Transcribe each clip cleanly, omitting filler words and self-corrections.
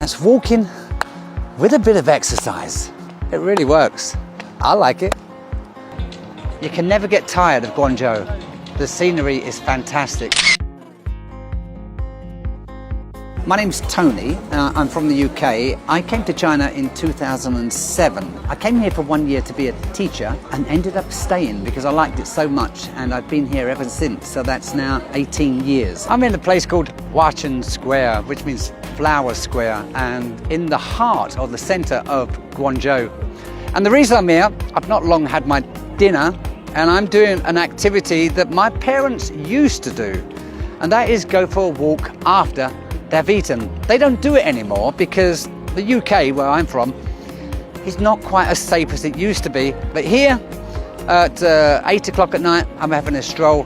That's walking with a bit of exercise. It really works. I like it. You can never get tired of Guangzhou. The scenery is fantastic. My name's Tony, I'm from the UK. I came to China in 2007. I came here for 1 year to be a teacher and ended up staying because I liked it so much, and I've been here ever since, so that's now 18 years. I'm in a place called Huachen Square, which means Flower Square, and in the heart or the centre of Guangzhou. And the reason I'm here, I've not long had my dinner, and I'm doing an activity that my parents used to do, and that is go for a walk after they've eaten. They don't do it anymore because the UK, where I'm from, is not quite as safe as it used to be. But here at 8 o'clock at night, I'm having a stroll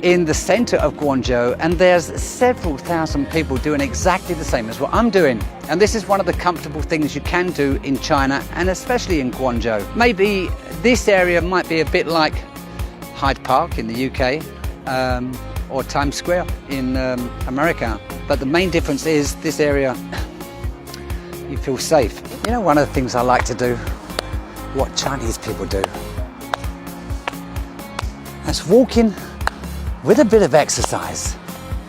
in the centre of Guangzhou, and there's several thousand people doing exactly the same as what I'm doing. And this is one of the comfortable things you can do in China, and especially in Guangzhou. Maybe this area might be a bit like Hyde Park in the UK, or Times Square in America. But the main difference is this area, you feel safe. You know, one of the things I like to do, what Chinese people do, that's walking with a bit of exercise.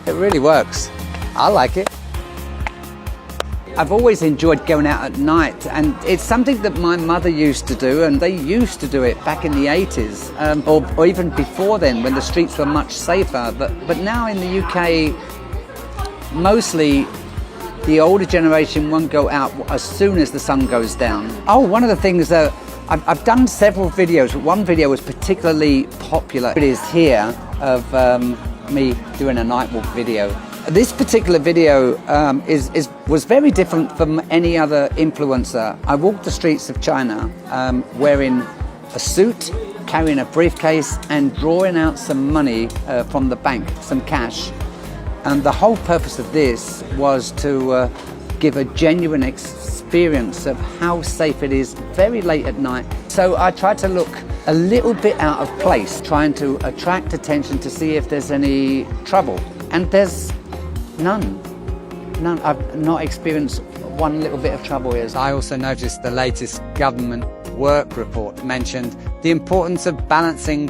It really works. I like it. I've always enjoyed going out at night, and it's something that my mother used to do, and they used to do it back in the 80s, or even before then when the streets were much safer. But now in the UK, mostly the older generation won't go out as soon as the sun goes down. Oh, one of the things that I've done several videos. One video was particularly popular. It is here of me doing a night walk video. This particular video was very different from any other influencer. I walked the streets of China wearing a suit, carrying a briefcase, and drawing out some money from the bank, some cash. And the whole purpose of this was to give a genuine experience of how safe it is very late at night. So I tried to look a little bit out of place, trying to attract attention to see if there's any trouble. And there's none. I've not experienced one little bit of trouble here. I also noticed the latest government work report mentioned the importance of balancing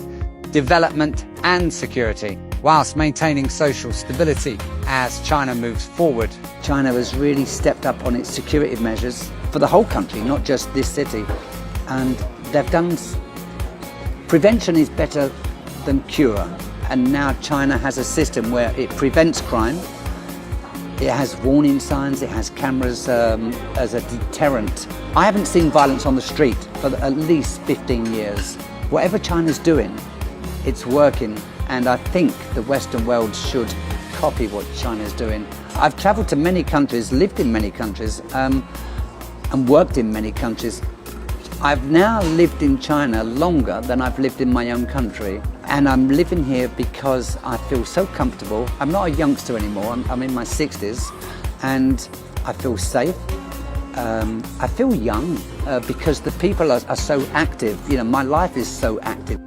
development and security whilst maintaining social stability as China moves forward. China has really stepped up on its security measures for the whole country, not just this city. And they've done, prevention is better than cure. And now China has a system where it prevents crime. It has warning signs, it has cameras as a deterrent. I haven't seen violence on the street for at least 15 years. Whatever China's doing, it's working, and I think the Western world should copy what China's doing. I've travelled to many countries, lived in many countries, and worked in many countries. I've now lived in China longer than I've lived in my own country, and I'm living here because I feel so comfortable. I'm not a youngster anymore, I'm in my 60s, and I feel safe. I feel young because the people are so active. You know, my life is so active.